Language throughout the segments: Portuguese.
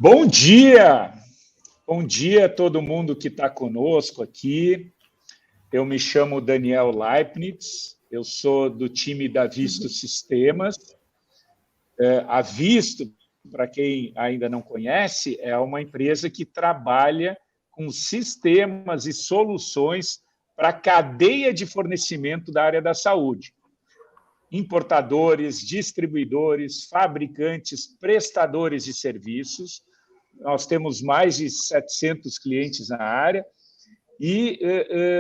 Bom dia! Bom dia a todo mundo que está conosco aqui. Eu me chamo Daniel Leibniz, eu sou do time da Visto Sistemas. A Visto, para quem ainda não conhece, é uma empresa que trabalha com sistemas e soluções para a cadeia de fornecimento da área da saúde. Importadores, distribuidores, fabricantes, prestadores de serviços. Nós temos mais de 700 clientes na área e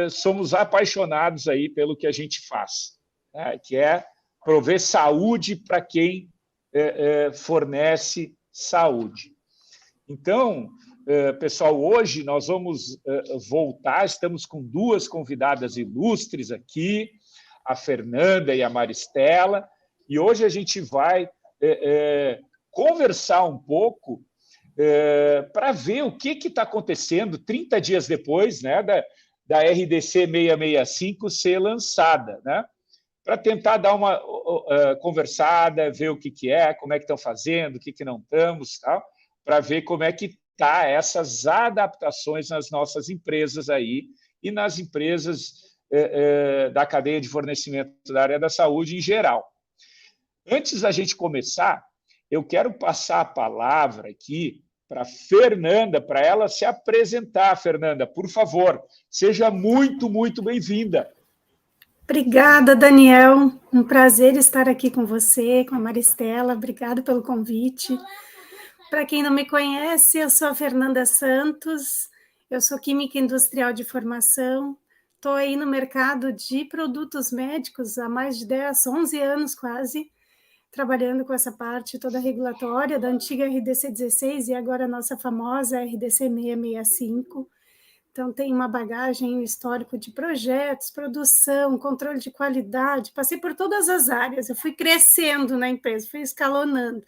somos apaixonados aí pelo que a gente faz, né? Que é prover saúde para quem fornece saúde. Então, pessoal, hoje nós vamos voltar, estamos com duas convidadas ilustres aqui, a Fernanda e a Maristela, e hoje a gente vai conversar um pouco para ver o que está acontecendo 30 dias depois, né, da RDC 665 ser lançada, né, para tentar dar uma conversada, ver o que é, como é que estão fazendo, o que não estamos, tal, para ver como é que tá essas adaptações nas nossas empresas aí e nas empresas da cadeia de fornecimento da área da saúde em geral. Antes da gente começar, eu quero passar a palavra aqui para a Fernanda, para ela se apresentar. Fernanda, por favor, seja muito, muito bem-vinda. Obrigada, Daniel. Um prazer estar aqui com você, com a Maristela. Obrigada pelo convite. Para quem não me conhece, eu sou a Fernanda Santos, eu sou química industrial de formação, estou aí no mercado de produtos médicos há mais de 10, 11 anos quase, trabalhando com essa parte toda regulatória da antiga RDC 16 e agora a nossa famosa RDC 665. Então, tem uma bagagem, um histórico de projetos, produção, controle de qualidade, passei por todas as áreas, eu fui crescendo na empresa, fui escalonando.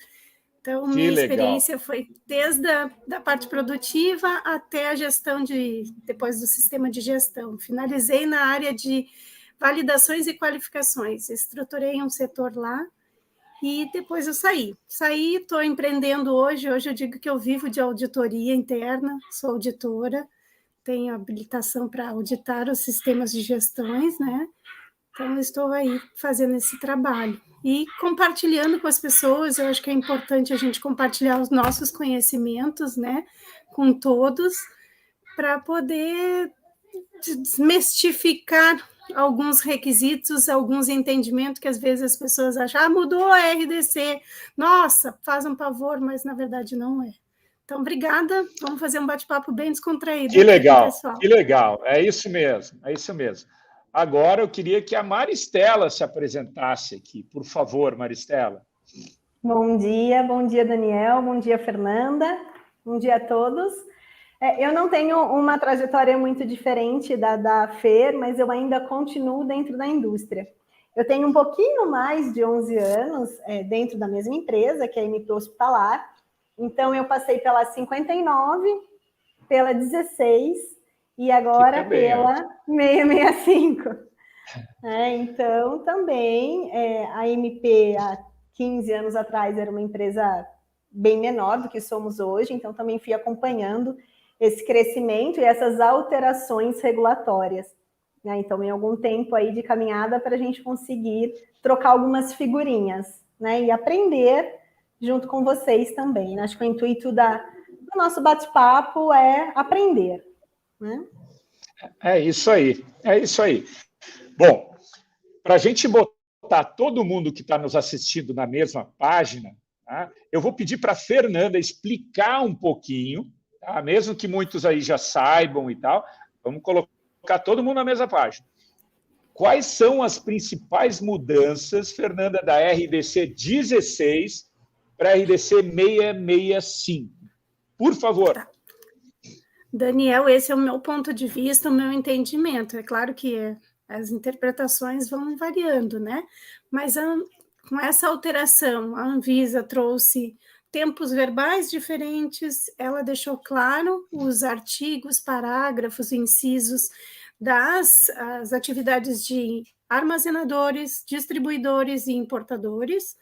Então, minha experiência foi desde a parte produtiva até a gestão depois do sistema de gestão. Finalizei na área de validações e qualificações, estruturei um setor lá e depois eu saí. Estou empreendendo hoje eu digo que eu vivo de auditoria interna, sou auditora, tenho habilitação para auditar os sistemas de gestões, né? Então, estou aí fazendo esse trabalho e compartilhando com as pessoas. Eu acho que é importante a gente compartilhar os nossos conhecimentos, né, com todos, para poder desmistificar alguns requisitos, alguns entendimentos que às vezes as pessoas acham, mudou a RDC, nossa, faz um pavor, mas na verdade não é. Então, obrigada, vamos fazer um bate-papo bem descontraído. Que legal, que legal, é isso mesmo, é isso mesmo. Agora eu queria que a Maristela se apresentasse aqui. Por favor, Maristela. Bom dia, Daniel, bom dia, Fernanda, bom dia a todos. Eu não tenho uma trajetória muito diferente da Fer, mas eu ainda continuo dentro da indústria. Eu tenho um pouquinho mais de 11 anos dentro da mesma empresa, que é a MP Hospitalar. Então, eu passei pela 59, pela 16 e agora pela 665. Então, também, a MP, há 15 anos atrás, era uma empresa bem menor do que somos hoje, então também fui acompanhando esse crescimento e essas alterações regulatórias. Então, em algum tempo aí de caminhada para a gente conseguir trocar algumas figurinhas, né? E aprender junto com vocês também. Acho que o intuito do nosso bate-papo é aprender, né? É isso aí, é isso aí. Bom, para a gente botar todo mundo que está nos assistindo na mesma página, tá? Eu vou pedir para a Fernanda explicar um pouquinho, tá? Mesmo que muitos aí já saibam e tal, vamos colocar todo mundo na mesma página. Quais são as principais mudanças, Fernanda, da RDC 16 para a RDC 665? Por favor. Tá. Daniel, esse é o meu ponto de vista, o meu entendimento. É claro que as interpretações vão variando, né? Mas com essa alteração, a Anvisa trouxe tempos verbais diferentes, ela deixou claro os artigos, parágrafos, incisos das atividades de armazenadores, distribuidores e importadores.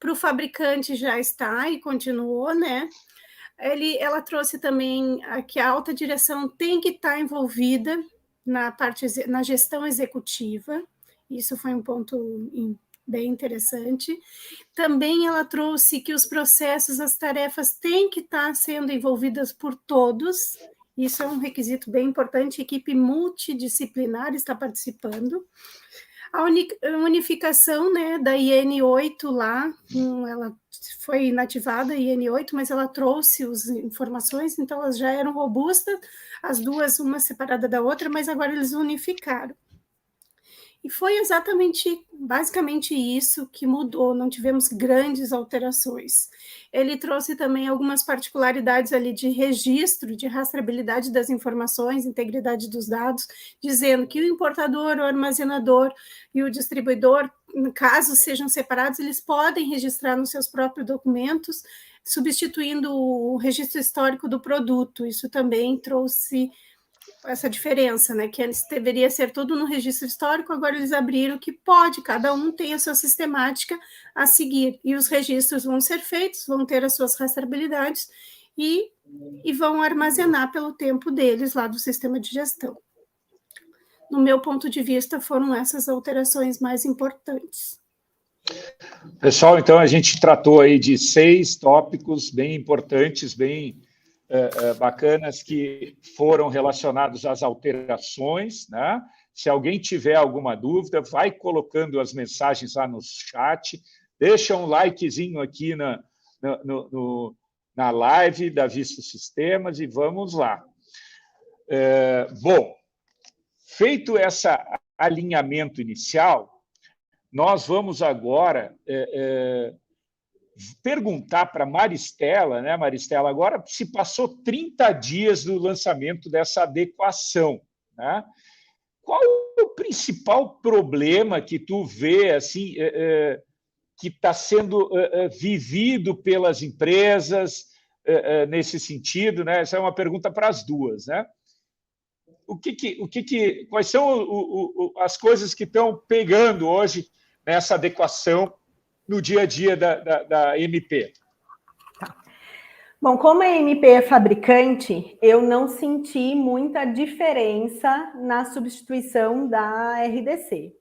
Para o fabricante já está e continuou, né? Ela trouxe também que a alta direção tem que estar envolvida na gestão executiva. Isso foi um ponto bem interessante. Também ela trouxe que os processos, as tarefas têm que estar sendo envolvidas por todos. Isso é um requisito bem importante. A equipe multidisciplinar está participando. A unificação, né, da IN8 lá, ela foi inativada, a IN8, mas ela trouxe as informações, então elas já eram robustas, as duas, uma separada da outra, mas agora eles unificaram. E foi basicamente isso que mudou, não tivemos grandes alterações. Ele trouxe também algumas particularidades ali de registro, de rastreabilidade das informações, integridade dos dados, dizendo que o importador, o armazenador e o distribuidor, caso sejam separados, eles podem registrar nos seus próprios documentos, substituindo o registro histórico do produto. Isso também trouxe essa diferença, né, que antes deveria ser tudo no registro histórico, agora eles abriram que pode, cada um tem a sua sistemática a seguir, e os registros vão ser feitos, vão ter as suas rastreabilidades e vão armazenar pelo tempo deles lá do sistema de gestão. No meu ponto de vista, foram essas alterações mais importantes. Pessoal, então a gente tratou aí de 6 tópicos bem importantes, bem bacanas, que foram relacionados às alterações, né? Se alguém tiver alguma dúvida, vai colocando as mensagens lá no chat, deixa um likezinho aqui na live da Vista Sistemas e vamos lá. Bom, feito esse alinhamento inicial, nós vamos agora perguntar para Maristela, né, Maristela, agora se passou 30 dias do lançamento dessa adequação, né? Qual o principal problema que tu vê assim, que está sendo vivido pelas empresas nesse sentido, né? Essa é uma pergunta para as duas, né? Quais são as coisas que estão pegando hoje nessa adequação no dia a dia da MP? Bom, como a MP é fabricante, eu não senti muita diferença na substituição da RDC.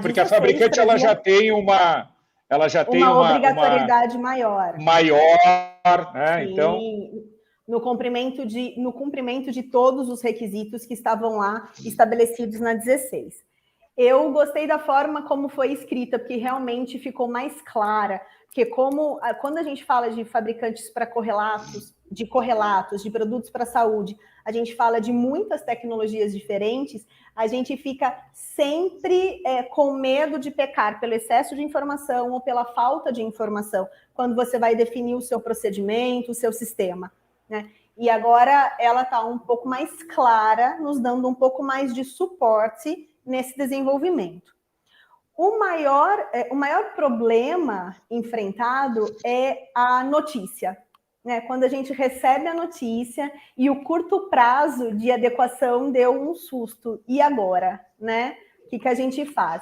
Porque a fabricante ela já tem uma obrigatoriedade maior. Né? Sim, então, no cumprimento de todos os requisitos que estavam lá estabelecidos na 16. Eu gostei da forma como foi escrita, porque realmente ficou mais clara, porque quando a gente fala de fabricantes para correlatos, de produtos para a saúde, a gente fala de muitas tecnologias diferentes, a gente fica sempre com medo de pecar pelo excesso de informação ou pela falta de informação, quando você vai definir o seu procedimento, o seu sistema, né? E agora ela está um pouco mais clara, nos dando um pouco mais de suporte nesse desenvolvimento. O maior problema enfrentado é a notícia, né? Quando a gente recebe a notícia e o curto prazo de adequação deu um susto. E agora, né? O que a gente faz?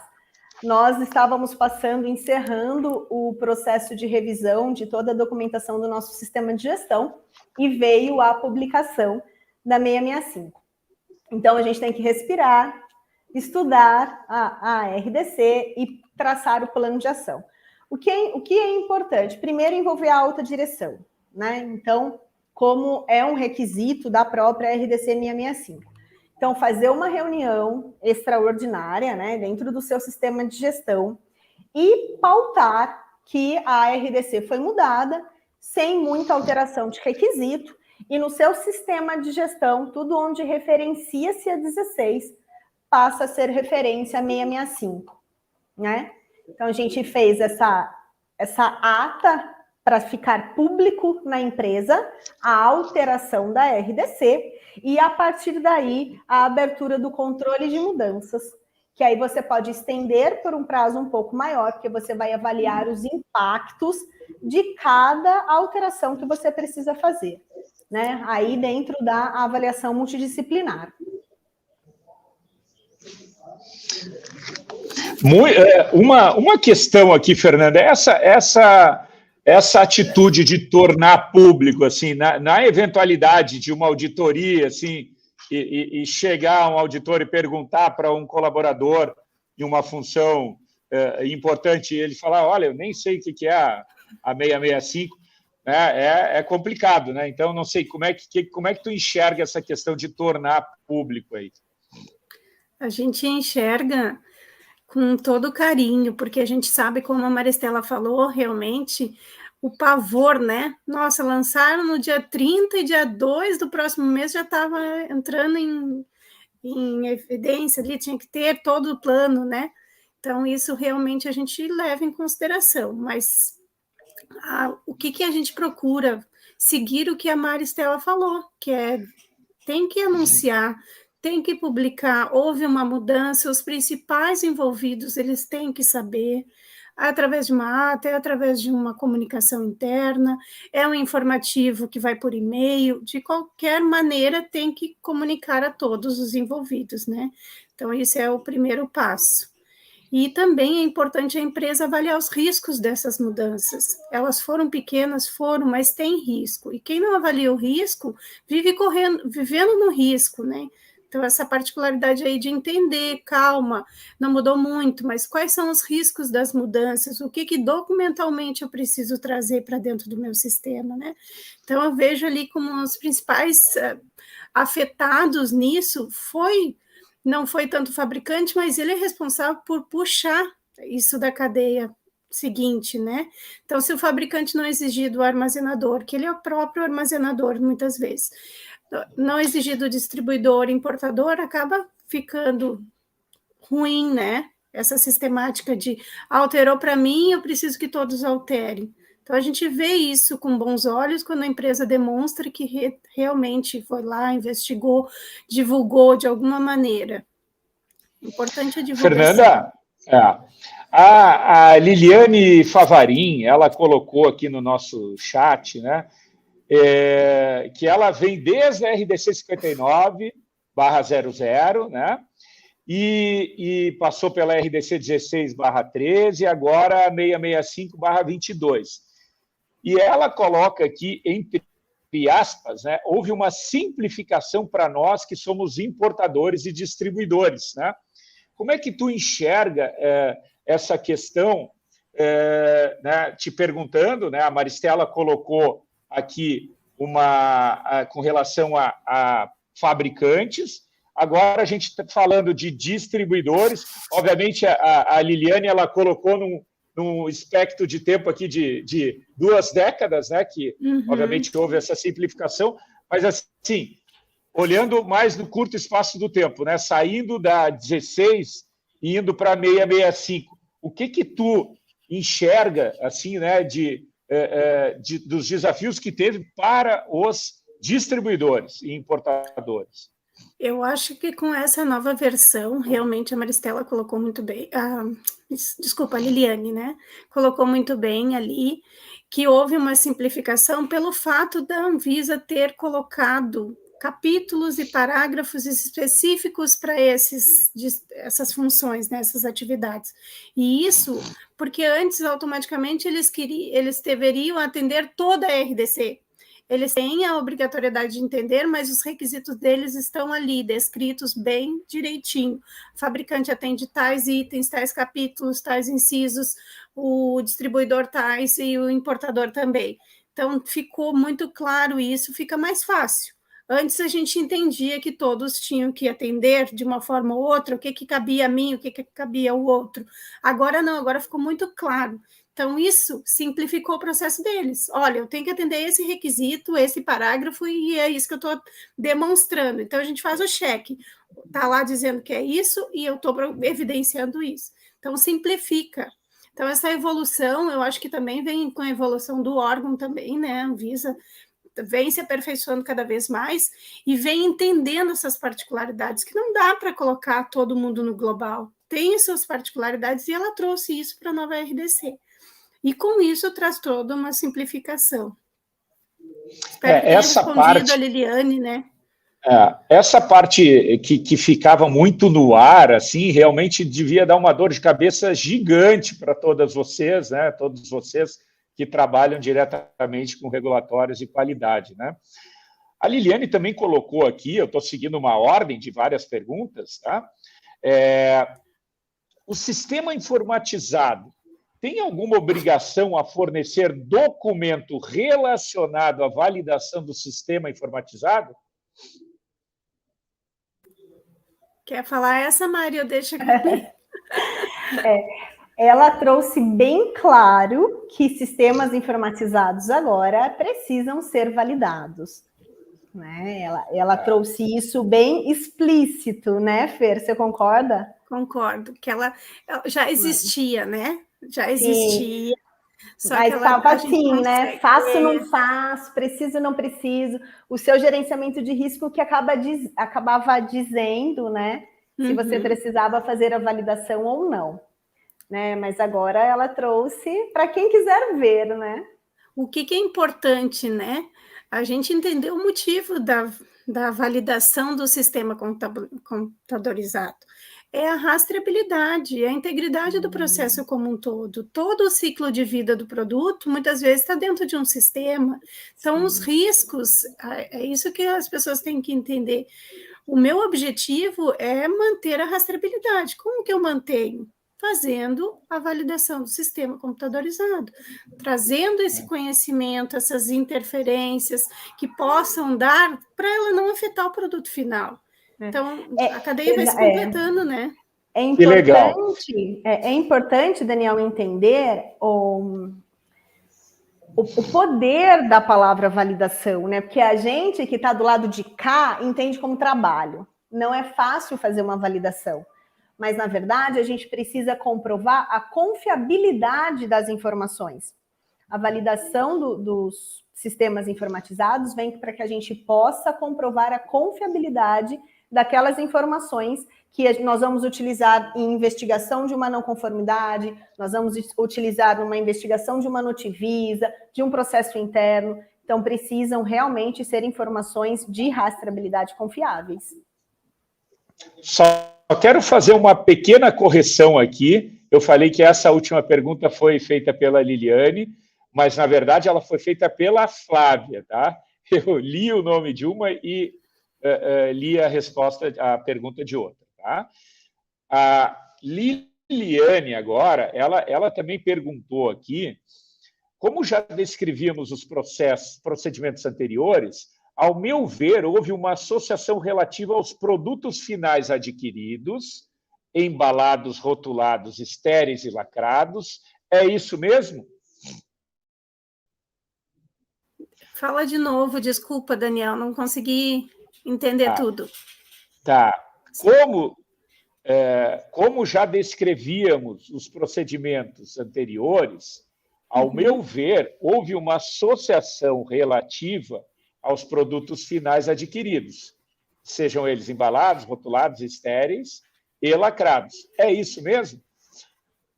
Nós estávamos encerrando o processo de revisão de toda a documentação do nosso sistema de gestão e veio a publicação da 665. Então, a gente tem que respirar, estudar a RDC e traçar o plano de ação. O que é importante? Primeiro, envolver a alta direção, né? Então, como é um requisito da própria RDC 665. Então, fazer uma reunião extraordinária, né, dentro do seu sistema de gestão e pautar que a RDC foi mudada sem muita alteração de requisito e no seu sistema de gestão, tudo onde referencia-se a 16 passa a ser referência a 665, né? Então, a gente fez essa ata para ficar público na empresa, a alteração da RDC, e a partir daí, a abertura do controle de mudanças, que aí você pode estender por um prazo um pouco maior, porque você vai avaliar os impactos de cada alteração que você precisa fazer, né? Aí dentro da avaliação multidisciplinar. Uma questão aqui, Fernanda, essa atitude de tornar público, assim, na eventualidade de uma auditoria, assim, e chegar um auditor e perguntar para um colaborador em uma função importante, ele falar, olha, eu nem sei o que é a 665, né? É complicado, né? Então, não sei, como é que tu enxerga essa questão de tornar público aí? A gente enxerga com todo carinho, porque a gente sabe, como a Maristela falou, realmente, o pavor, né? Nossa, lançaram no dia 30 e dia 2 do próximo mês já estava entrando em evidência ali, tinha que ter todo o plano, né? Então, isso realmente a gente leva em consideração, mas o que a gente procura? Seguir o que a Maristela falou, que tem que anunciar, tem que publicar, houve uma mudança, os principais envolvidos, eles têm que saber, através de uma ata, através de uma comunicação interna, é um informativo que vai por e-mail, de qualquer maneira tem que comunicar a todos os envolvidos, né? Então, esse é o primeiro passo. E também é importante a empresa avaliar os riscos dessas mudanças. Elas foram pequenas, mas tem risco. E quem não avalia o risco, vivendo no risco, né? Então, essa particularidade aí de entender, calma, não mudou muito, mas quais são os riscos das mudanças? O que documentalmente eu preciso trazer para dentro do meu sistema, né? Então, eu vejo ali como os principais afetados nisso não foi tanto o fabricante, mas ele é responsável por puxar isso da cadeia seguinte, né? Então, se o fabricante não exigir do armazenador, que ele é o próprio armazenador, muitas vezes, não exigir do distribuidor, importador, acaba ficando ruim, né? Essa sistemática de alterou para mim, eu preciso que todos alterem. Então, a gente vê isso com bons olhos quando a empresa demonstra que realmente foi lá, investigou, divulgou de alguma maneira. Importante a divulgação. Fernanda, a Liliane Favarin, ela colocou aqui no nosso chat, né, que ela vem desde a RDC 59/00, né, e passou pela RDC 16/13 e agora a 665/22. E ela coloca aqui, entre aspas, né, houve uma simplificação para nós que somos importadores e distribuidores, né? Como é que tu enxerga essa questão, né, te perguntando, né, a Maristela colocou aqui com relação a fabricantes, agora a gente está falando de distribuidores, obviamente a Liliane ela colocou num espectro de tempo aqui de 2 décadas, né, que obviamente houve essa simplificação, mas assim, olhando mais no curto espaço do tempo, né, saindo da 16 e indo para a 665, o que tu enxerga assim, né, dos desafios que teve para os distribuidores e importadores? Eu acho que com essa nova versão, realmente a Maristela colocou muito bem, desculpa, a Liliane, né? Colocou muito bem ali que houve uma simplificação pelo fato da Anvisa ter colocado capítulos e parágrafos específicos para essas funções, né, essas atividades. E isso porque antes, automaticamente, eles deveriam atender toda a RDC. Eles têm a obrigatoriedade de entender, mas os requisitos deles estão ali, descritos bem direitinho. O fabricante atende tais itens, tais capítulos, tais incisos, o distribuidor tais e o importador também. Então, ficou muito claro isso, fica mais fácil. Antes a gente entendia que todos tinham que atender de uma forma ou outra, o que cabia a mim, o que cabia ao outro. Agora não, agora ficou muito claro. Então, isso simplificou o processo deles. Olha, eu tenho que atender esse requisito, esse parágrafo, e é isso que eu estou demonstrando. Então, a gente faz o cheque. Está lá dizendo que é isso, e eu estou evidenciando isso. Então, simplifica. Então, essa evolução, eu acho que também vem com a evolução do órgão também, né? A Anvisa vem se aperfeiçoando cada vez mais e vem entendendo essas particularidades, que não dá para colocar todo mundo no global. tem suas particularidades, e ela trouxe isso para a nova RDC. E com isso traz toda uma simplificação. Espero que tenha respondido a Liliane, né? Essa parte que ficava muito no ar, assim, realmente devia dar uma dor de cabeça gigante para todas vocês, né? Todos vocês que trabalham diretamente com regulatórios de qualidade, né? A Liliane também colocou aqui, eu estou seguindo uma ordem de várias perguntas, tá? O sistema informatizado tem alguma obrigação a fornecer documento relacionado à validação do sistema informatizado? Quer falar essa, Mari? Eu deixo aqui. Ela trouxe bem claro que sistemas informatizados agora precisam ser validados. Né? Ela trouxe isso bem explícito, né, Fer? Você concorda? Concordo, que ela já existia, né? Já existia. Só mas estava assim, né? Faço, não faço, preciso, não preciso. O seu gerenciamento de risco que acabava dizendo, né? Se você precisava fazer a validação ou não. Né? Mas agora ela trouxe para quem quiser ver, né? O que é importante, né? A gente entendeu o motivo da validação do sistema computadorizado. É a rastreabilidade, a integridade do processo como um todo. Todo o ciclo de vida do produto, muitas vezes, está dentro de um sistema. São os riscos, é isso que as pessoas têm que entender. O meu objetivo é manter a rastreabilidade. Como que eu mantenho? Fazendo a validação do sistema computadorizado, trazendo esse conhecimento, essas interferências que possam dar para ela não afetar o produto final. Então, a cadeia vai se completando, né? É importante, Daniel, entender o poder da palavra validação, né? Porque a gente que está do lado de cá entende como trabalho. Não é fácil fazer uma validação. Mas, na verdade, a gente precisa comprovar a confiabilidade das informações. A validação dos sistemas informatizados vem para que a gente possa comprovar a confiabilidade daquelas informações que nós vamos utilizar em investigação de uma não conformidade, nós vamos utilizar numa investigação de uma notivisa, de um processo interno. Então, precisam realmente ser informações de rastreabilidade confiáveis. Só quero fazer uma pequena correção aqui. Eu falei que essa última pergunta foi feita pela Liliane, mas, na verdade, ela foi feita pela Flávia, tá? Eu li o nome de uma e li a resposta, a pergunta de outra, tá? A Liliane, agora, ela também perguntou aqui, como já descrevíamos os procedimentos anteriores, ao meu ver, houve uma associação relativa aos produtos finais adquiridos, embalados, rotulados, estéreis e lacrados. É isso mesmo? Fala de novo, desculpa, Daniel, não consegui entender tudo. Tá. Como já descrevíamos os procedimentos anteriores, ao meu ver, houve uma associação relativa aos produtos finais adquiridos, sejam eles embalados, rotulados, estéreis e lacrados. É isso mesmo?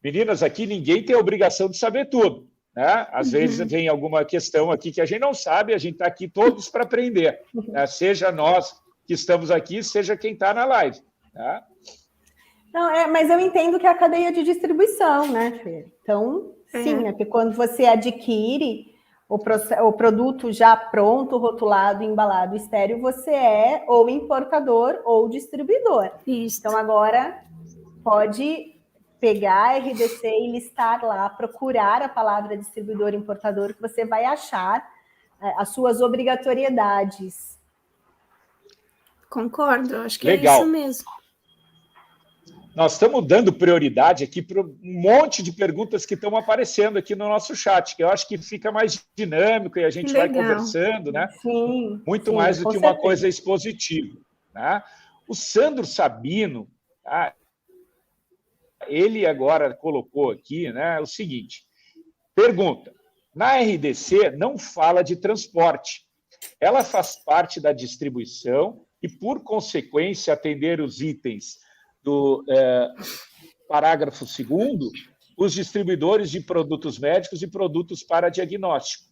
Meninas, aqui ninguém tem a obrigação de saber tudo, né? Às vezes vem alguma questão aqui que a gente não sabe, a gente está aqui todos para aprender, né? Seja nós que estamos aqui, seja quem está na live. Tá? Não, mas eu entendo que é a cadeia de distribuição, né, Fer? Então, sim, é porque quando você adquire o produto já pronto, rotulado, embalado, estéreo, você é ou importador ou distribuidor. Isso. Então, agora, pode pegar a RDC e listar lá, procurar a palavra distribuidor, importador, que você vai achar as suas obrigatoriedades. Concordo, acho que Legal. É isso mesmo. Nós estamos dando prioridade aqui para um monte de perguntas que estão aparecendo aqui no nosso chat, que eu acho que fica mais dinâmico e a gente vai conversando, né? Sim, muito mais do que uma coisa expositiva. Né? O Sandro Sabino, tá? Ele agora colocou aqui, né, o seguinte, pergunta, na RDC não fala de transporte, ela faz parte da distribuição e, por consequência, atender os itens parágrafo 2º, os distribuidores de produtos médicos e produtos para diagnóstico.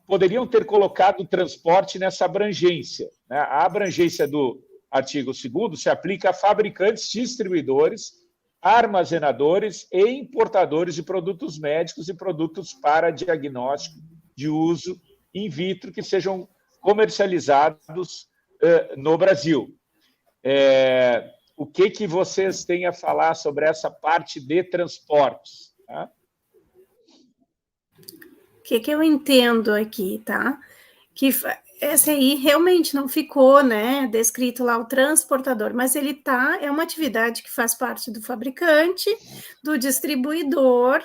Poderiam ter colocado o transporte nessa abrangência, né? A abrangência do artigo 2º se aplica a fabricantes, distribuidores, armazenadores e importadores de produtos médicos e produtos para diagnóstico de uso in vitro que sejam comercializados no Brasil. O que vocês têm a falar sobre essa parte de transportes? Tá? O que eu entendo aqui, tá? Que essa aí realmente não ficou, né, descrito lá o transportador, mas ele é uma atividade que faz parte do fabricante, do distribuidor,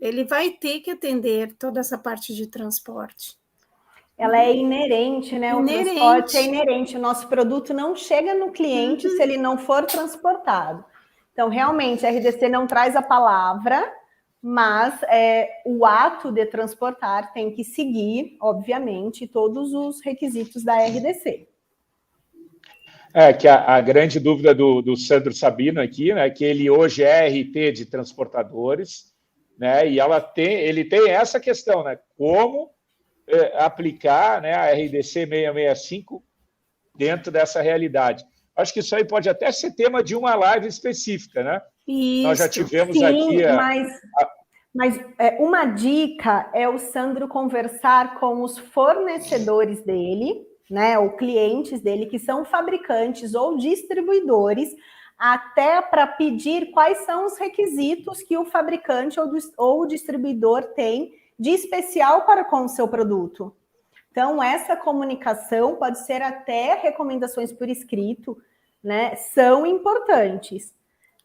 ele vai ter que atender toda essa parte de transporte. Ela é inerente, né? O transporte é inerente. O nosso produto não chega no cliente se ele não for transportado. Então, realmente, a RDC não traz a palavra, mas o ato de transportar tem que seguir, obviamente, todos os requisitos da RDC. Que a grande dúvida do Sandro Sabino aqui, né, que ele hoje é RT de transportadores, né, e ele tem essa questão, né, como aplicar, né, a RDC 665 dentro dessa realidade. Acho que isso aí pode até ser tema de uma live específica, né? Isso. Nós já tivemos Sim, aqui... Mas uma dica é o Sandro conversar com os fornecedores dele, né, ou clientes dele, que são fabricantes ou distribuidores, até para pedir quais são os requisitos que o fabricante ou o distribuidor tem de especial para com o seu produto. Então, essa comunicação pode ser até recomendações por escrito, né? São importantes.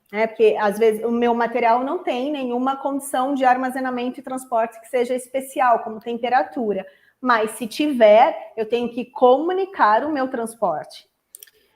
Porque, às vezes, o meu material não tem nenhuma condição de armazenamento e transporte que seja especial, como temperatura. Mas, se tiver, eu tenho que comunicar o meu transporte,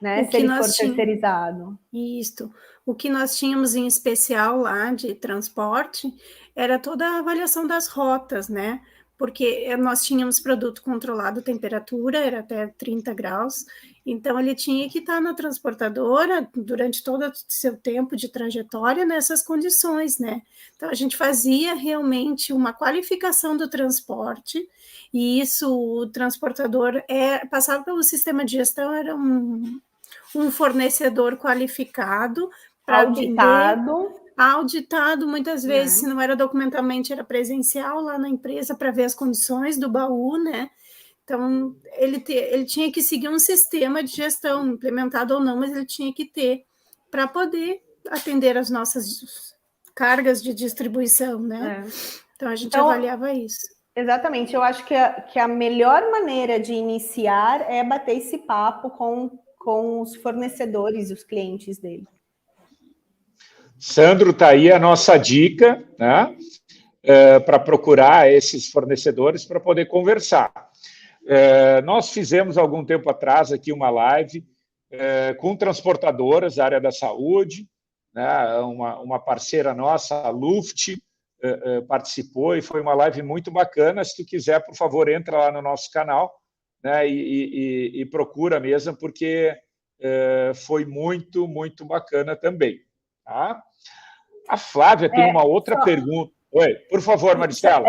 né? Se ele for terceirizado. Isso. O que nós tínhamos em especial lá de transporte era toda a avaliação das rotas, né? Porque nós tínhamos produto controlado temperatura, era até 30 graus, então ele tinha que estar na transportadora durante todo o seu tempo de trajetória nessas condições, né? Então a gente fazia realmente uma qualificação do transporte, e isso o transportador passava pelo sistema de gestão, era um fornecedor qualificado para auditado, muitas vezes, se não era documentalmente, era presencial lá na empresa para ver as condições do baú, né? Então, ele tinha que seguir um sistema de gestão, implementado ou não, mas ele tinha que ter para poder atender as nossas cargas de distribuição, né? Então, a gente avaliava isso. Exatamente, eu acho que a melhor maneira de iniciar é bater esse papo com os fornecedores e os clientes dele. Sandro, está aí a nossa dica, né, para procurar esses fornecedores para poder conversar. Nós fizemos, algum tempo atrás, aqui uma live com transportadoras da área da saúde, né, uma parceira nossa, a Luft, participou e foi uma live muito bacana. Se tu quiser, por favor, entra lá no nosso canal, né, e procura mesmo, porque foi muito, muito bacana também. Tá? A Flávia tem uma outra pergunta. Oi, por favor, Maristela.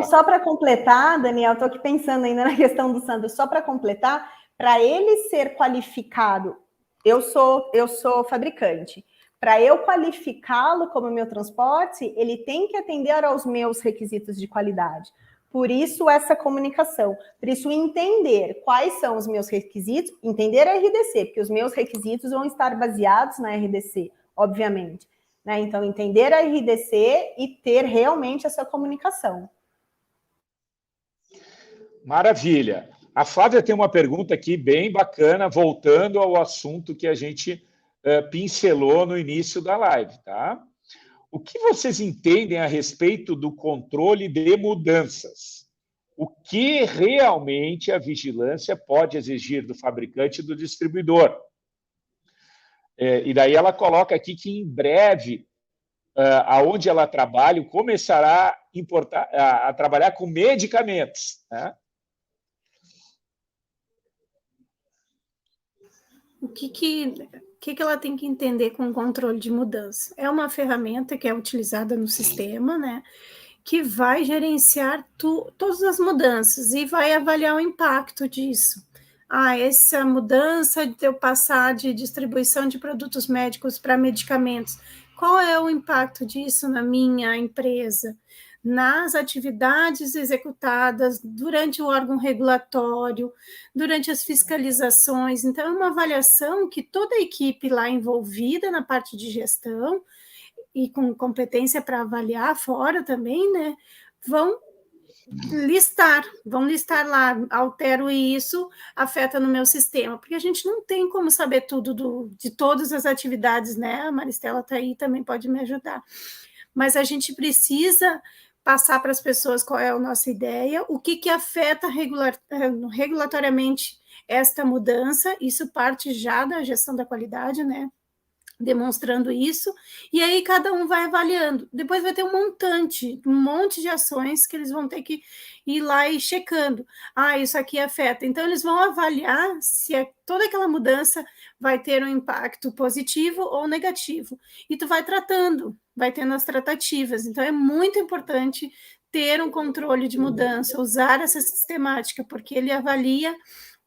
Só para completar, Daniel, estou aqui pensando ainda na questão do Sandro, só para completar, para ele ser qualificado, eu sou fabricante, para eu qualificá-lo como meu transporte, ele tem que atender aos meus requisitos de qualidade. Por isso, essa comunicação. Por isso, entender quais são os meus requisitos, entender a RDC, porque os meus requisitos vão estar baseados na RDC, obviamente. Né? Então, entender a RDC e ter realmente essa comunicação. Maravilha. A Flávia tem uma pergunta aqui bem bacana, voltando ao assunto que a gente pincelou no início da live. Tá? O que vocês entendem a respeito do controle de mudanças? O que realmente a vigilância pode exigir do fabricante e do distribuidor? E daí ela coloca aqui que, em breve, aonde ela trabalha, começará a trabalhar com medicamentos. Né? O que que ela tem que entender com o controle de mudança? É uma ferramenta que é utilizada no sistema, né? Que vai gerenciar todas as mudanças e vai avaliar o impacto disso. Essa mudança de eu passar de distribuição de produtos médicos para medicamentos, qual é o impacto disso na minha empresa? Nas atividades executadas durante o órgão regulatório, durante as fiscalizações. Então, é uma avaliação que toda a equipe lá envolvida na parte de gestão e com competência para avaliar fora também, né, vão listar lá, altero isso, afeta no meu sistema, porque a gente não tem como saber tudo de todas as atividades, né, a Maristela está aí, também pode me ajudar, mas a gente precisa passar para as pessoas qual é a nossa ideia, o que afeta regulatoriamente esta mudança, isso parte já da gestão da qualidade, né, demonstrando isso, e aí cada um vai avaliando. Depois vai ter um monte de ações que eles vão ter que ir lá e checando. Isso aqui afeta. Então, eles vão avaliar se toda aquela mudança vai ter um impacto positivo ou negativo. E tu vai tratando, vai tendo as tratativas. Então, é muito importante ter um controle de mudança, usar essa sistemática, porque ele avalia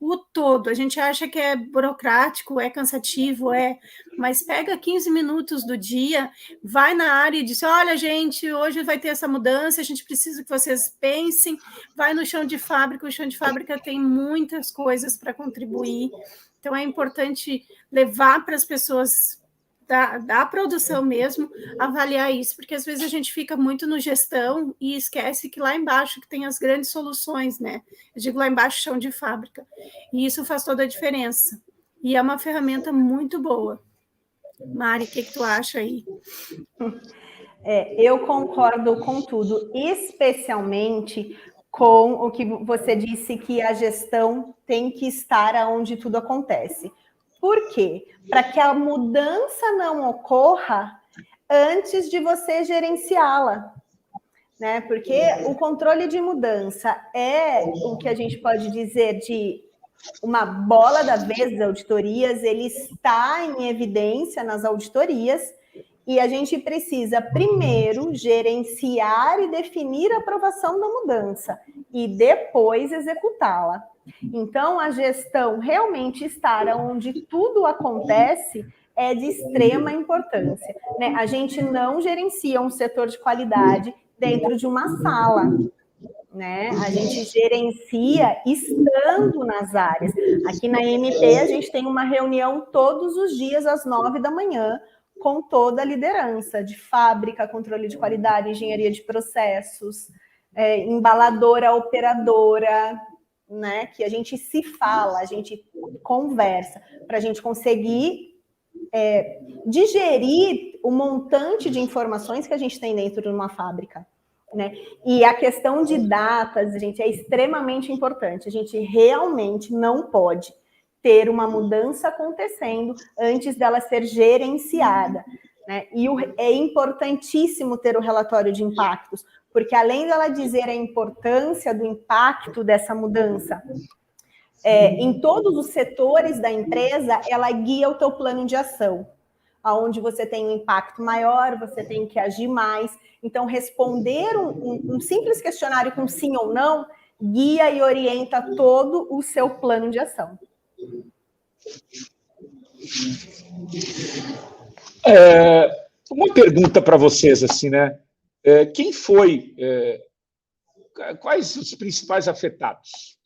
o todo. A gente acha que é burocrático, é cansativo, mas pega 15 minutos do dia, vai na área e diz, olha, gente, hoje vai ter essa mudança, a gente precisa que vocês pensem, vai no chão de fábrica, o chão de fábrica tem muitas coisas para contribuir, então é importante levar para as pessoas da produção mesmo, avaliar isso, porque às vezes a gente fica muito no gestão e esquece que lá embaixo que tem as grandes soluções, né? Eu digo lá embaixo, chão de fábrica. E isso faz toda a diferença. E é uma ferramenta muito boa. Mari, o que tu acha aí? Eu concordo com tudo, especialmente com o que você disse, que a gestão tem que estar onde tudo acontece. Por quê? Para que a mudança não ocorra antes de você gerenciá-la, né? Porque o controle de mudança é o que a gente pode dizer de uma bola da vez das auditorias, ele está em evidência nas auditorias, e a gente precisa primeiro gerenciar e definir a aprovação da mudança e depois executá-la. Então, a gestão realmente estar onde tudo acontece é de extrema importância, né? A gente não gerencia um setor de qualidade dentro de uma sala, né? A gente gerencia estando nas áreas. Aqui na MP, a gente tem uma reunião todos os dias às 9 da manhã, com toda a liderança de fábrica, controle de qualidade, engenharia de processos, embaladora, operadora, né? Que a gente se fala, a gente conversa, para a gente conseguir digerir o montante de informações que a gente tem dentro de uma fábrica, né? E a questão de datas, gente, é extremamente importante. A gente realmente não pode ter uma mudança acontecendo antes dela ser gerenciada, né? E é importantíssimo ter o relatório de impactos, porque além dela dizer a importância do impacto dessa mudança em todos os setores da empresa, ela guia o teu plano de ação. Aonde você tem um impacto maior, você tem que agir mais. Então, responder um simples questionário com sim ou não guia e orienta todo o seu plano de ação. Uma pergunta para vocês, assim, né? Quem foi? Quais os principais afetados?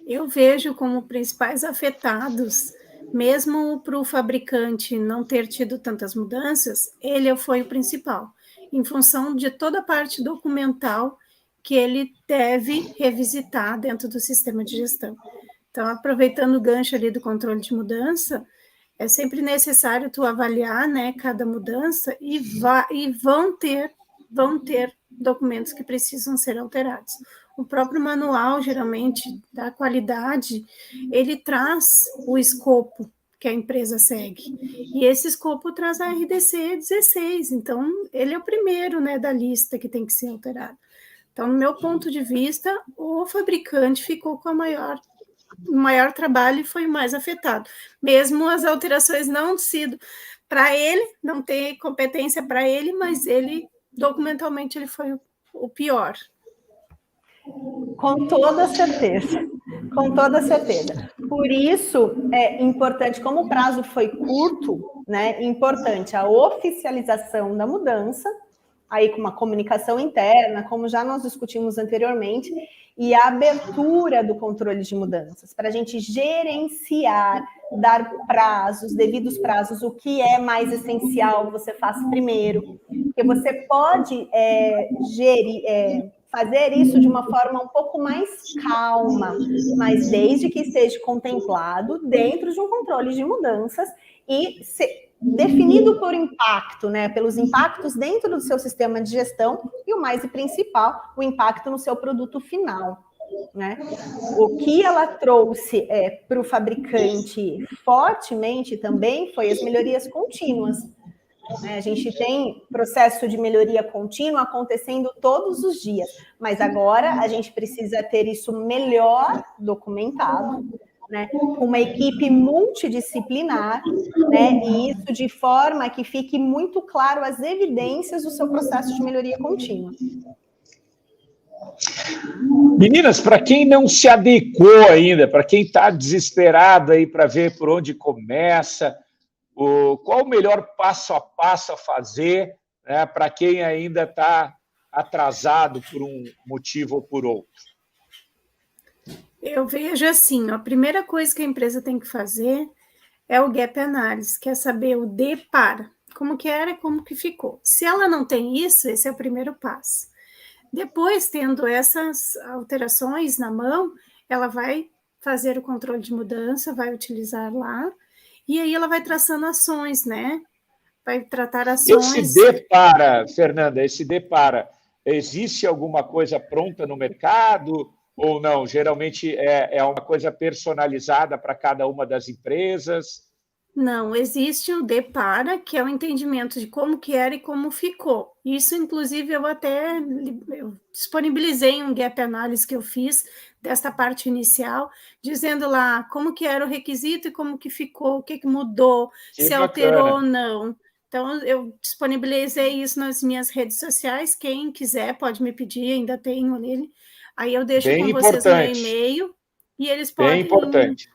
Eu vejo como principais afetados, mesmo para o fabricante não ter tido tantas mudanças, ele foi o principal, em função de toda a parte documental que ele deve revisitar dentro do sistema de gestão. Então, aproveitando o gancho ali do controle de mudança, é sempre necessário tu avaliar, né, cada mudança e vão ter documentos que precisam ser alterados. O próprio manual, geralmente, da qualidade, ele traz o escopo que a empresa segue. E esse escopo traz a RDC 16, então ele é o primeiro, né, da lista que tem que ser alterado. Então, no meu ponto de vista, o fabricante ficou com o maior trabalho e foi o mais afetado. Mesmo as alterações não sido para ele, não ter competência para ele, mas ele, documentalmente, ele foi o pior. Com toda certeza, com toda certeza. Por isso, é importante, como o prazo foi curto, né, importante a oficialização da mudança, aí com uma comunicação interna, como já nós discutimos anteriormente, e a abertura do controle de mudanças, para a gente gerenciar, dar prazos, devidos prazos, o que é mais essencial, você faz primeiro, porque você pode fazer isso de uma forma um pouco mais calma, mas desde que esteja contemplado dentro de um controle de mudanças e definido por impacto, né? Pelos impactos dentro do seu sistema de gestão e o mais principal, o impacto no seu produto final, né? O que ela trouxe para o fabricante fortemente também foi as melhorias contínuas. A gente tem processo de melhoria contínua acontecendo todos os dias, mas agora a gente precisa ter isso melhor documentado, né, com uma equipe multidisciplinar, né, e isso de forma que fique muito claro as evidências do seu processo de melhoria contínua. Meninas, para quem não se adequou ainda, para quem está desesperado aí para ver por onde começa, qual o melhor passo a passo a fazer, né, para quem ainda está atrasado por um motivo ou por outro? Eu vejo assim, a primeira coisa que a empresa tem que fazer é o gap analysis, que é saber o de para, como que era e como que ficou. Se ela não tem isso, esse é o primeiro passo. Depois, tendo essas alterações na mão, ela vai fazer o controle de mudança, vai utilizar lá, e aí ela vai traçando ações, né? Vai tratar ações... Esse depara, Fernanda, existe alguma coisa pronta no mercado ou não? Geralmente é uma coisa personalizada para cada uma das empresas? Não, existe o depara, que é o entendimento de como que era e como ficou. Isso, inclusive, eu disponibilizei um gap analysis que eu fiz desta parte inicial, dizendo lá como que era o requisito e como que ficou, o que mudou, se alterou ou não. Então, eu disponibilizei isso nas minhas redes sociais, quem quiser pode me pedir, ainda tenho nele. Aí eu deixo com vocês o meu e-mail e eles podem... Bem importante.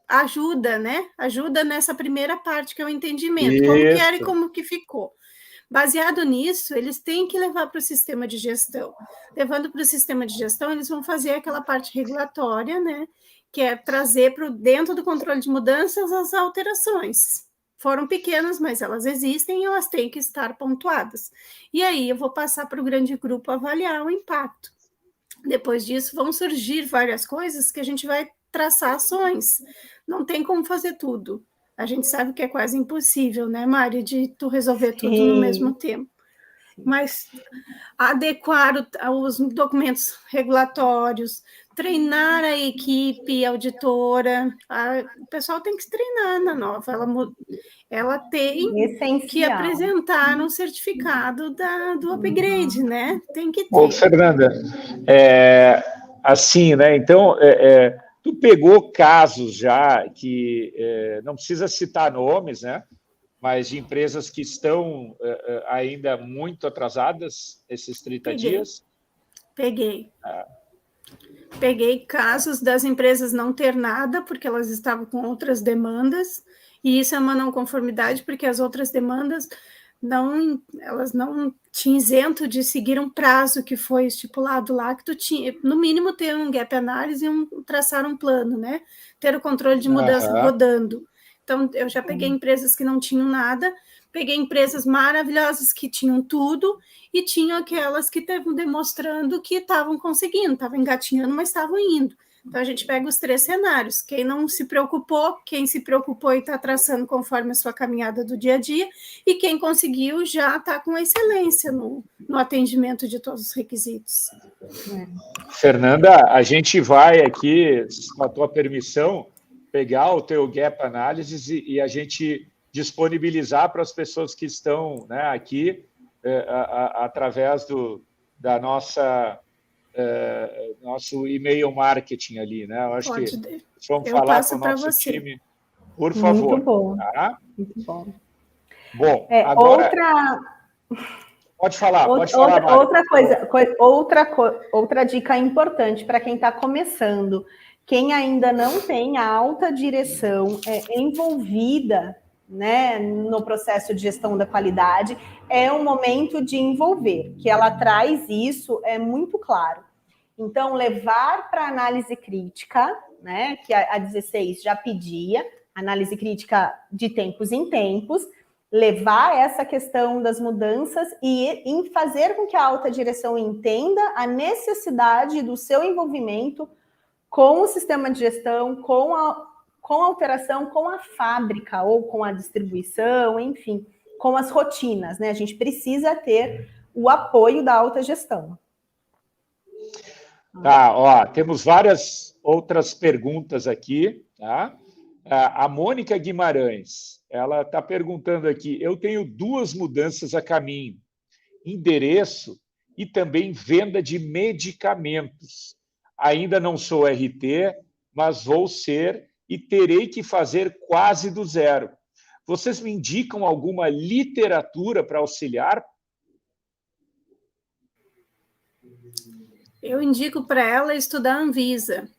Ajuda, né? Ajuda nessa primeira parte, que é o entendimento. Isso. Como que era e como que ficou. Baseado nisso, eles têm que levar para o sistema de gestão. Levando para o sistema de gestão, eles vão fazer aquela parte regulatória, né? Que é trazer para dentro do controle de mudanças as alterações. Foram pequenas, mas elas existem e elas têm que estar pontuadas. E aí eu vou passar para o grande grupo avaliar o impacto. Depois disso, vão surgir várias coisas que a gente vai traçar ações. Não tem como fazer tudo. A gente sabe que é quase impossível, né, Mari, de tu resolver tudo no mesmo tempo. Mas adequar os documentos regulatórios, treinar a equipe auditora, o pessoal tem que se treinar na nova, ela tem Essencial. Que apresentar um certificado do upgrade, né? Tem que ter. Ô, Fernanda, assim, né? Então, tu pegou casos já que não precisa citar nomes, né? Mas de empresas que estão ainda muito atrasadas esses 30 dias? Peguei. Peguei casos das empresas não ter nada, porque elas estavam com outras demandas, e isso é uma não conformidade, porque as outras demandas elas não tinham isento de seguir um prazo que foi estipulado lá, que tu tinha, no mínimo, ter um gap analysis e traçar um plano, né? Ter o controle de mudança rodando. Então, eu já peguei empresas que não tinham nada, peguei empresas maravilhosas que tinham tudo, e tinham aquelas que estavam demonstrando que estavam conseguindo, estavam engatinhando, mas estavam indo. Então, a gente pega os 3 cenários. Quem não se preocupou, quem se preocupou e está traçando conforme a sua caminhada do dia a dia, e quem conseguiu já está com excelência no atendimento de todos os requisitos. Fernanda, a gente vai aqui, com a tua permissão, pegar o teu gap analysis e a gente disponibilizar para as pessoas que estão, né, aqui, através da nossa nosso e-mail marketing ali, né? Eu acho Pode, que vamos eu falar passo com o para nosso você. time, por favor. Muito bom. Tá? Muito bom. Bom, agora... Pode falar, Mari. Outra dica importante para quem está começando. Quem ainda não tem a alta direção envolvida, né, no processo de gestão da qualidade, é um momento de envolver, que ela traz isso, é muito claro. Então, levar para análise crítica, né, que a 16 já pedia, análise crítica de tempos em tempos, levar essa questão das mudanças e em fazer com que a alta direção entenda a necessidade do seu envolvimento com o sistema de gestão, com a alteração, com a fábrica ou com a distribuição, enfim, com as rotinas, né? A gente precisa ter o apoio da alta gestão. Tá, ó, temos várias outras perguntas aqui, tá? A Mônica Guimarães, ela está perguntando aqui, eu tenho 2 mudanças a caminho, endereço e também venda de medicamentos. Ainda não sou RT, mas vou ser e terei que fazer quase do zero. Vocês me indicam alguma literatura para auxiliar? Eu indico para ela estudar a Anvisa.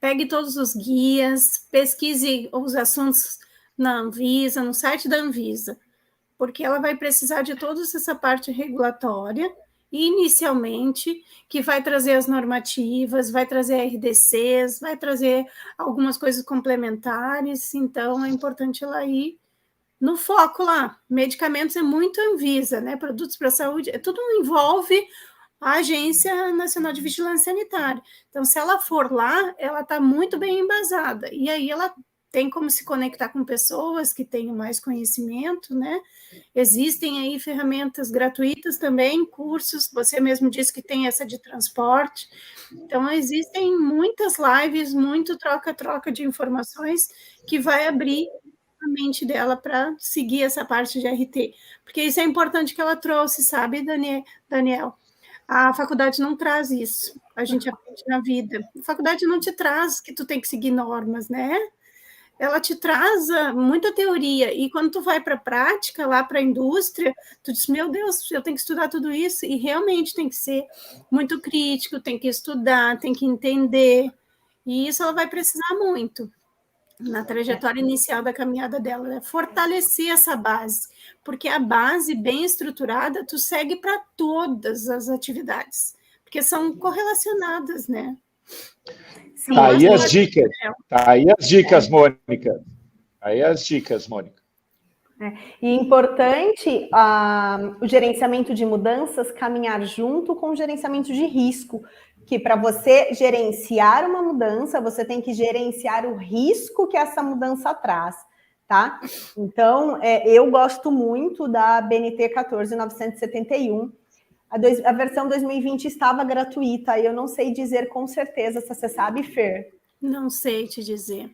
Pegue todos os guias, pesquise os assuntos na Anvisa, no site da Anvisa, porque ela vai precisar de toda essa parte regulatória, inicialmente, que vai trazer as normativas, vai trazer RDCs, vai trazer algumas coisas complementares, então é importante ela ir no foco lá. Medicamentos é muito Anvisa, né? Produtos para a saúde, tudo envolve a Agência Nacional de Vigilância Sanitária. Então, se ela for lá, ela está muito bem embasada. E aí ela tem como se conectar com pessoas que tenham mais conhecimento, né? Existem aí ferramentas gratuitas também, cursos, você mesmo disse que tem essa de transporte. Então, existem muitas lives, muito troca-troca de informações que vai abrir a mente dela para seguir essa parte de RT. Porque isso é importante que ela trouxe, sabe, Daniel? A faculdade não traz isso, a gente aprende na vida. A faculdade não te traz que tu tem que seguir normas, né? Ela te traz muita teoria, e quando tu vai para a prática, lá para a indústria, tu diz, meu Deus, eu tenho que estudar tudo isso, e realmente tem que ser muito crítico, tem que estudar, tem que entender, e isso ela vai precisar muito na trajetória inicial da caminhada dela, né? Fortalecer essa base, porque a base bem estruturada, tu segue para todas as atividades, porque são correlacionadas, né? Sim, Tá aí as dicas. Tá aí as dicas, Mônica. Aí as dicas, Mônica. E importante o gerenciamento de mudanças caminhar junto com o gerenciamento de risco, que para você gerenciar uma mudança, você tem que gerenciar o risco que essa mudança traz, tá? Então, eu gosto muito da BNT 14971. A versão 2020 estava gratuita, e eu não sei dizer com certeza se você sabe, Fer. Não sei te dizer.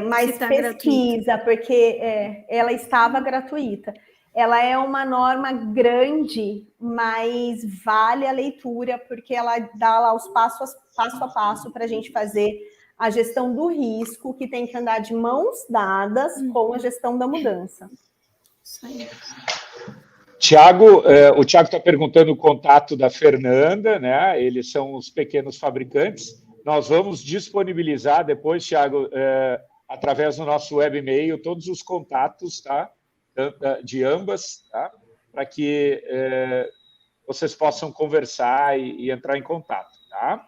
Mas tá pesquisa, gratuita. Porque ela estava gratuita. Ela é uma norma grande, mas vale a leitura, porque ela dá lá os passo a passo para a gente fazer a gestão do risco, que tem que andar de mãos dadas com a gestão da mudança. Isso aí. Tiago, o Tiago está perguntando o contato da Fernanda, né? Eles são os pequenos fabricantes. Nós vamos disponibilizar depois, Tiago, através do nosso web-mail, todos os contatos, tá? De ambas, tá? Para que vocês possam conversar e entrar em contato, tá?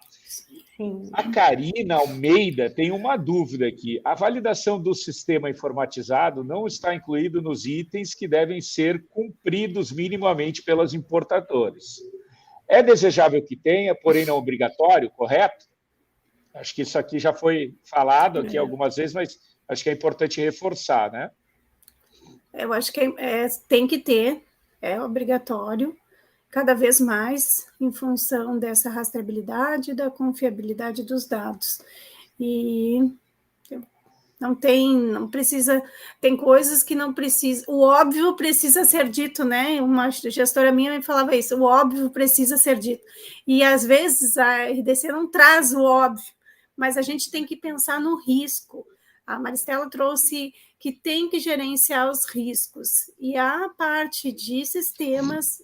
Sim. A Karina Almeida tem uma dúvida aqui. A validação do sistema informatizado não está incluído nos itens que devem ser cumpridos minimamente pelas importadoras. É desejável que tenha, porém não obrigatório, correto? Acho que isso aqui já foi falado aqui algumas vezes, mas acho que é importante reforçar, né? Eu acho que tem que ter, é obrigatório, cada vez mais em função dessa rastreabilidade e da confiabilidade dos dados. E Não precisa, tem coisas que não precisa, o óbvio precisa ser dito, né? Uma gestora minha me falava isso, o óbvio precisa ser dito. E às vezes a RDC não traz o óbvio, mas a gente tem que pensar no risco. A Maristela trouxe que tem que gerenciar os riscos, e a parte de sistemas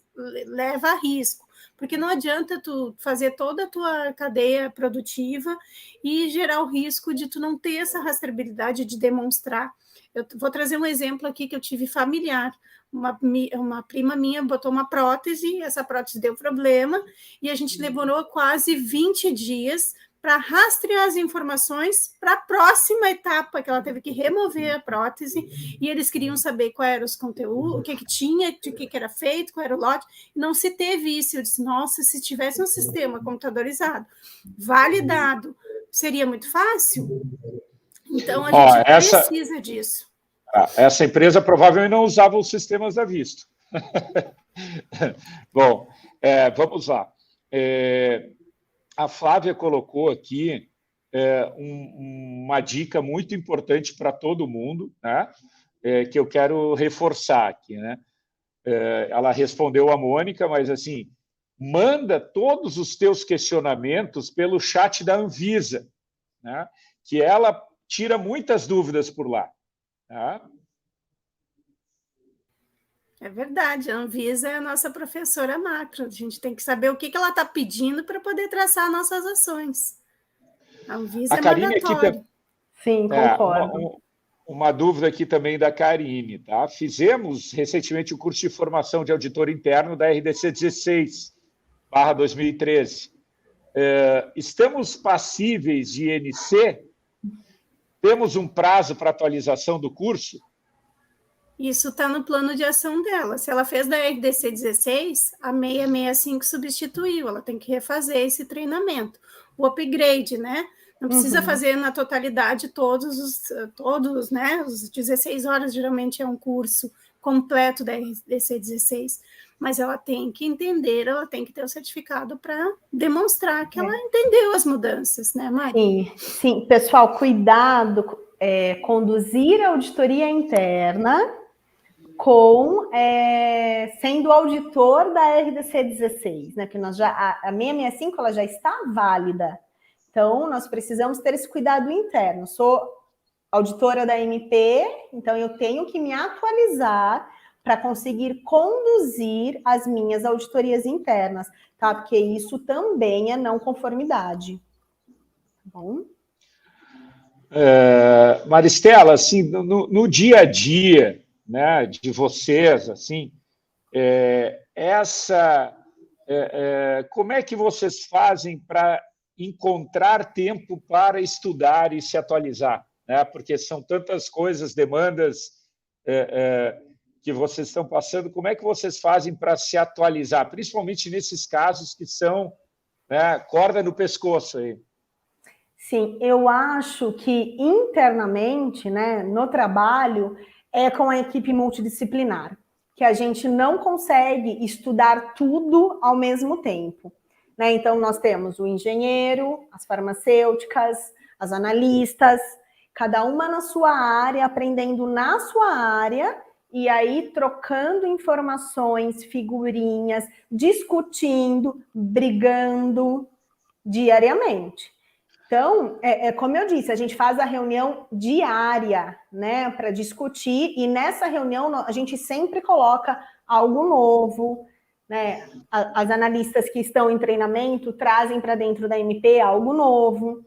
leva a risco, porque não adianta tu fazer toda a tua cadeia produtiva e gerar o risco de tu não ter essa rastreabilidade de demonstrar. Eu vou trazer um exemplo aqui que eu tive familiar. Uma prima minha botou uma prótese, essa prótese deu problema, e a gente demorou quase 20 dias para rastrear as informações para a próxima etapa, que ela teve que remover a prótese, e eles queriam saber qual eram os conteúdos, o que tinha, de que era feito, qual era o lote. Não se teve isso. Eu disse, nossa, se tivesse um sistema computadorizado, validado, seria muito fácil. Então, a gente precisa disso. Essa empresa provavelmente não usava os sistemas da Visto. Bom, vamos lá. A Flávia colocou aqui uma dica muito importante para todo mundo, né? Que eu quero reforçar aqui, né? Ela respondeu a Mônica, mas assim, manda todos os teus questionamentos pelo chat da Anvisa, né? Que ela tira muitas dúvidas por lá. Tá? É verdade, a Anvisa é a nossa professora macro, a gente tem que saber o que ela está pedindo para poder traçar nossas ações. A Anvisa é mandatória. Sim, concordo. Uma dúvida aqui também da Karine. Tá? Fizemos recentemente o curso de formação de auditor interno da RDC 16/2013. Estamos passíveis de INC? Temos um prazo para atualização do curso? Isso está no plano de ação dela. Se ela fez da RDC 16, a 665 substituiu. Ela tem que refazer esse treinamento. O upgrade, né? Não precisa fazer na totalidade todos, né? Os 16 horas geralmente é um curso completo da RDC 16. Mas ela tem que entender, ela tem que ter o certificado para demonstrar que ela entendeu as mudanças, né, Mari? Sim. Pessoal, cuidado, conduzir a auditoria interna sendo auditor da RDC 16, né? Porque a 665 ela já está válida. Então, nós precisamos ter esse cuidado interno. Sou auditora da MP, então eu tenho que me atualizar para conseguir conduzir as minhas auditorias internas, tá? Porque isso também é não conformidade. Tá bom? Maristela, assim, no dia a dia, né, de vocês, assim, como é que vocês fazem para encontrar tempo para estudar e se atualizar, né? Porque são tantas coisas, demandas que vocês estão passando. Como é que vocês fazem para se atualizar, principalmente nesses casos que são, né, corda no pescoço aí? Sim, eu acho que internamente, né, no trabalho, é com a equipe multidisciplinar, que a gente não consegue estudar tudo ao mesmo tempo, né? Então, nós temos o engenheiro, as farmacêuticas, as analistas, cada uma na sua área, aprendendo na sua área, e aí trocando informações, figurinhas, discutindo, brigando diariamente. Então, como eu disse, a gente faz a reunião diária, né, para discutir, e nessa reunião a gente sempre coloca algo novo, né? As analistas que estão em treinamento trazem para dentro da MP algo novo,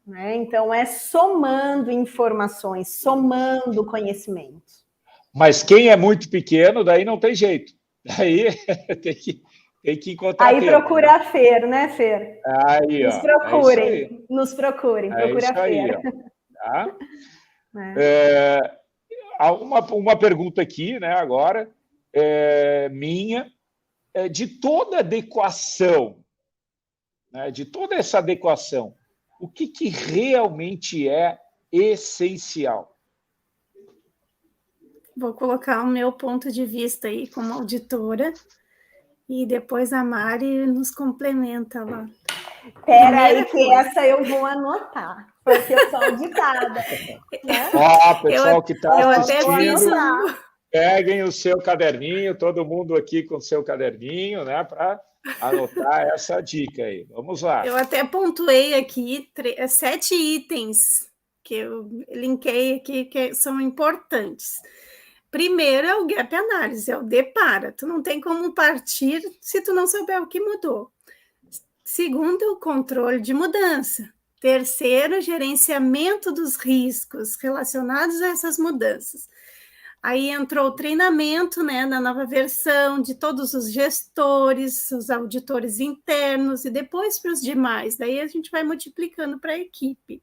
né? Então, é somando informações, somando conhecimentos. Mas quem é muito pequeno, daí não tem jeito. Daí tem que encontrar aí tempo, procura, né? A Fer, né, Fer? Aí, nos procurem, nos procurem, procura a Fer. Aí, tá? Uma pergunta aqui, né, agora, minha, de toda adequação, né, de toda essa adequação, o que realmente é essencial? Vou colocar o meu ponto de vista aí como auditora, e depois a Mari nos complementa lá. Espera aí que essa eu vou anotar, porque eu sou auditada. Né? Ó, pessoal que está assistindo, peguem o seu caderninho, todo mundo aqui com o seu caderninho, né, para anotar essa dica aí. Vamos lá. Eu até pontuei aqui 7 itens que eu linkei aqui que são importantes. Primeiro é o gap analysis, é o depara. Tu não tem como partir se tu não souber o que mudou. Segundo, o controle de mudança. Terceiro, gerenciamento dos riscos relacionados a essas mudanças. Aí entrou o treinamento, né, na nova versão, de todos os gestores, os auditores internos, e depois para os demais. Daí a gente vai multiplicando para a equipe.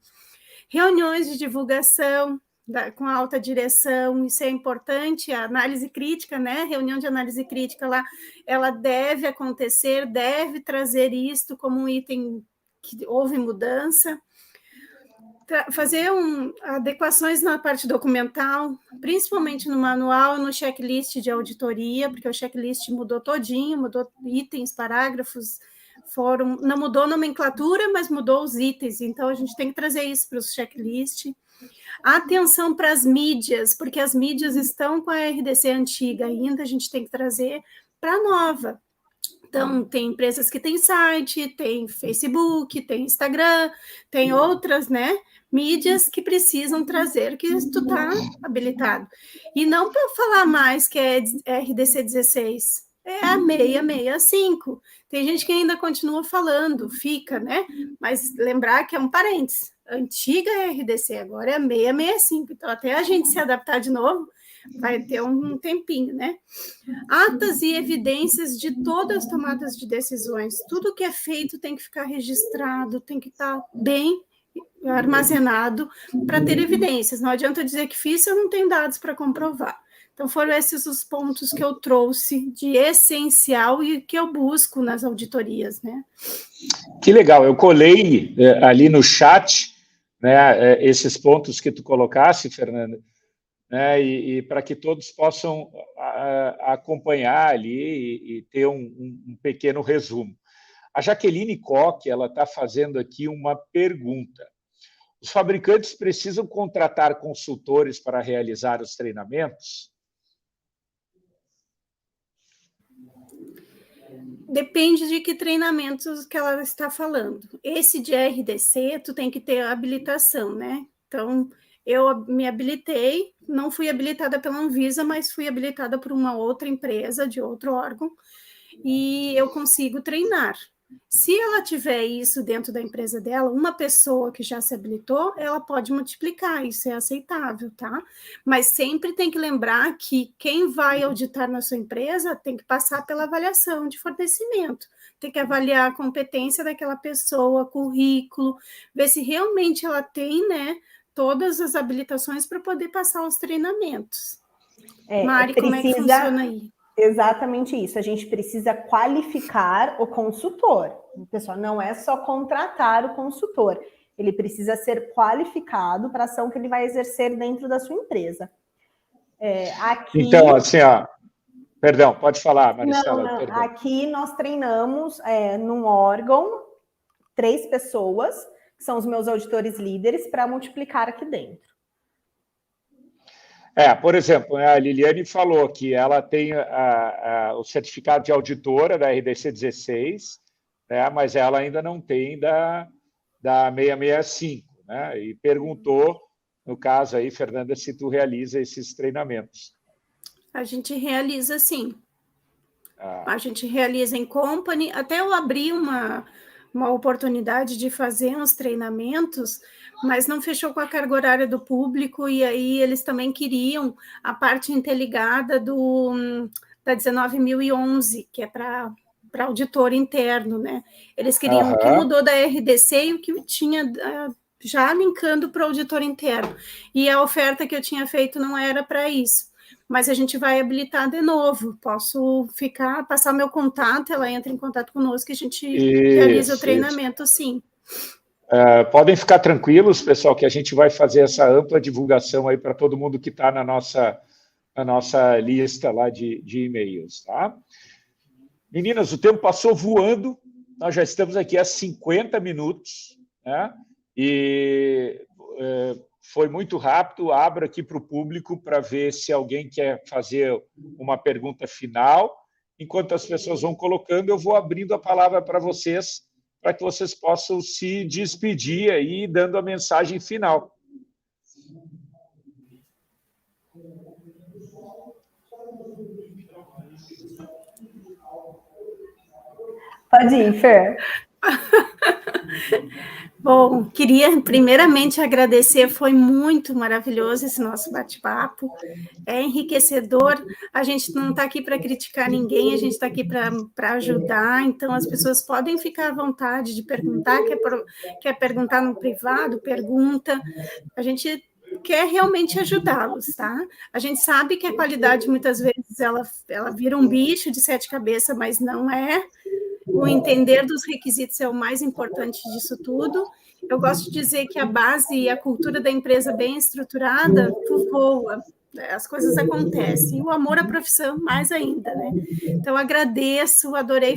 Reuniões de divulgação com a alta direção, isso é importante. A análise crítica, né, reunião de análise crítica lá, ela deve acontecer, deve trazer isto como um item que houve mudança. Fazer adequações na parte documental, principalmente no manual, no checklist de auditoria, porque o checklist mudou todinho, mudou itens, parágrafos, não mudou a nomenclatura, mas mudou os itens, então a gente tem que trazer isso para o checklist. Atenção para as mídias, porque as mídias estão com a RDC antiga ainda, a gente tem que trazer para a nova. Então, tem empresas que têm site, tem Facebook, tem Instagram, tem outras, né, mídias que precisam trazer que tu está habilitado. E não para falar mais que é RDC 16, é a 665. Tem gente que ainda continua falando, fica, né? Mas lembrar que é um parênteses. Antiga RDC, agora é a 665. Então, até a gente se adaptar de novo, vai ter um tempinho, né? Atas e evidências de todas as tomadas de decisões. Tudo que é feito tem que ficar registrado, tem que estar bem armazenado para ter evidências. Não adianta dizer que fiz se eu não tenho dados para comprovar. Então, foram esses os pontos que eu trouxe de essencial e que eu busco nas auditorias, né? Que legal, eu colei ali no chat, né, esses pontos que tu colocasse, Fernanda, né, e para que todos possam acompanhar ali e ter um pequeno resumo. A Jaqueline Koch, ela está fazendo aqui uma pergunta. Os fabricantes precisam contratar consultores para realizar os treinamentos? Depende de que treinamentos que ela está falando. Esse de RDC, tu tem que ter habilitação, né? Então, eu me habilitei, não fui habilitada pela Anvisa, mas fui habilitada por uma outra empresa, de outro órgão, e eu consigo treinar. Se ela tiver isso dentro da empresa dela, uma pessoa que já se habilitou, ela pode multiplicar, isso é aceitável, tá? Mas sempre tem que lembrar que quem vai auditar na sua empresa tem que passar pela avaliação de fornecimento, tem que avaliar a competência daquela pessoa, currículo, ver se realmente ela tem, né, todas as habilitações para poder passar os treinamentos. Mari, como é que funciona aí? Exatamente isso, a gente precisa qualificar o consultor. Pessoal, não é só contratar o consultor, ele precisa ser qualificado para a ação que ele vai exercer dentro da sua empresa. Aqui... Então, assim, ó, perdão, pode falar, Maristela. Não. Aqui nós treinamos num órgão 3 pessoas, que são os meus auditores líderes, para multiplicar aqui dentro. Por exemplo, a Liliane falou que ela tem o certificado de auditora da RDC 16, né, mas ela ainda não tem da 665, né, e perguntou, no caso aí, Fernanda, se tu realiza esses treinamentos. A gente realiza, sim. A gente realiza em company, até eu abri uma oportunidade de fazer uns treinamentos, mas não fechou com a carga horária do público, e aí eles também queriam a parte interligada da 19.011, que é para auditor interno, né? Eles queriam o que mudou da RDC e o que tinha já linkando para o auditor interno. E a oferta que eu tinha feito não era para isso. Mas a gente vai habilitar de novo. Posso passar meu contato, ela entra em contato conosco e a gente realiza o treinamento, sim. Podem ficar tranquilos, pessoal, que a gente vai fazer essa ampla divulgação aí para todo mundo que está na nossa lista lá de e-mails, tá? Meninas, o tempo passou voando, nós já estamos aqui há 50 minutos, né? E foi muito rápido. Abro aqui para o público para ver se alguém quer fazer uma pergunta final. Enquanto as pessoas vão colocando, eu vou abrindo a palavra para vocês, para que vocês possam se despedir aí, dando a mensagem final. Pode ir, Fer. Bom, queria primeiramente agradecer, foi muito maravilhoso esse nosso bate-papo, é enriquecedor, a gente não está aqui para criticar ninguém, a gente está aqui para ajudar, então as pessoas podem ficar à vontade de perguntar, quer perguntar no privado, pergunta, a gente quer realmente ajudá-los, tá? A gente sabe que a qualidade muitas vezes ela vira um bicho de 7 cabeças, mas não é. O entender dos requisitos é o mais importante disso tudo. Eu gosto de dizer que a base e a cultura da empresa bem estruturada voa, as coisas acontecem. E o amor à profissão, mais ainda, né? Então, agradeço, adorei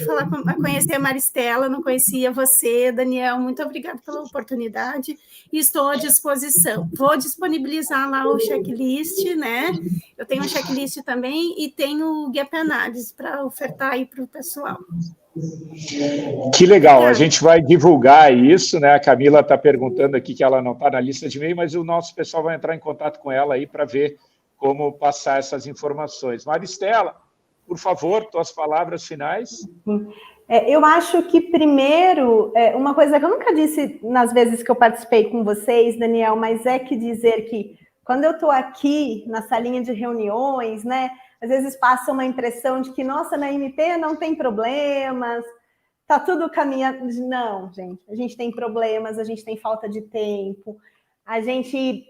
conhecer a Maristela, não conhecia você, Daniel, muito obrigada pela oportunidade e estou à disposição. Vou disponibilizar lá o checklist, né? Eu tenho um checklist também e tenho o Gap Analysis para ofertar aí para o pessoal. Que legal, a gente vai divulgar isso, né? A Camila está perguntando aqui que ela não está na lista de e-mail, mas o nosso pessoal vai entrar em contato com ela aí para ver como passar essas informações. Maristela, por favor, tuas palavras finais. Eu acho que, primeiro, uma coisa que eu nunca disse nas vezes que eu participei com vocês, Daniel, mas é que dizer que quando eu estou aqui na salinha de reuniões, né, às vezes passa uma impressão de que, nossa, na MP não tem problemas, tá tudo caminhando. Não, gente, a gente tem problemas, a gente tem falta de tempo, a gente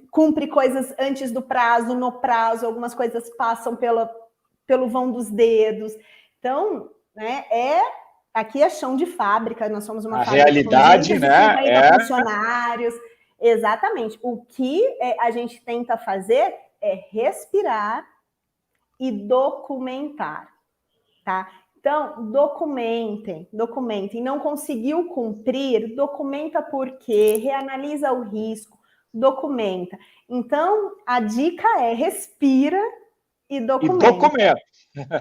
cumpre coisas antes do prazo, no prazo, algumas coisas passam pelo vão dos dedos. Então, né, aqui é chão de fábrica, nós somos uma fábrica realidade, com 250 funcionários. Exatamente. O que a gente tenta fazer é respirar e documentar, tá? Então, documentem. Não conseguiu cumprir, documenta por quê, reanalisa o risco, documenta. Então, a dica é respira e documenta. E documenta.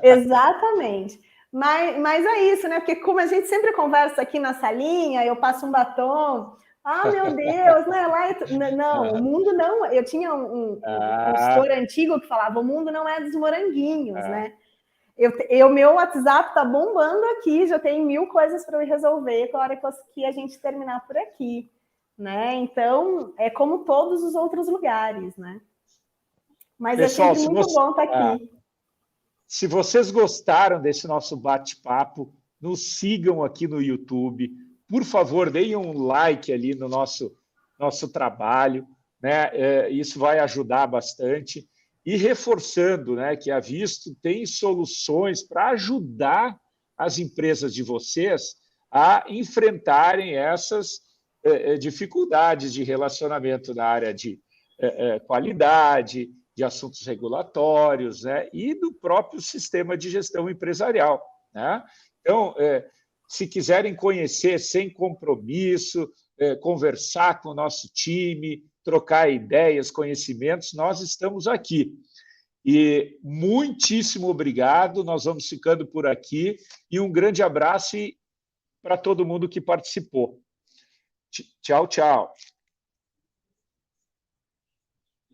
Exatamente. Mas é isso, né? Porque como a gente sempre conversa aqui na salinha, eu passo um batom... Ah, meu Deus, né? Não, o mundo não... Eu tinha um consultor antigo que falava, o mundo não é dos moranguinhos, né? Meu WhatsApp tá bombando aqui, já tem 1000 coisas para eu resolver com a hora que a gente terminar por aqui, né? Então, é como todos os outros lugares, né? Mas pessoal, é sempre muito bom estar aqui. Se vocês gostaram desse nosso bate-papo, nos sigam aqui no YouTube. Por favor, deem um like ali no nosso trabalho, né? Isso vai ajudar bastante. E reforçando, né, que a Visto tem soluções para ajudar as empresas de vocês a enfrentarem essas dificuldades de relacionamento na área de qualidade, de assuntos regulatórios, né, e do próprio sistema de gestão empresarial, né? Então, se quiserem conhecer sem compromisso, conversar com o nosso time, trocar ideias, conhecimentos, nós estamos aqui. E muitíssimo obrigado, nós vamos ficando por aqui e um grande abraço para todo mundo que participou. Tchau, tchau.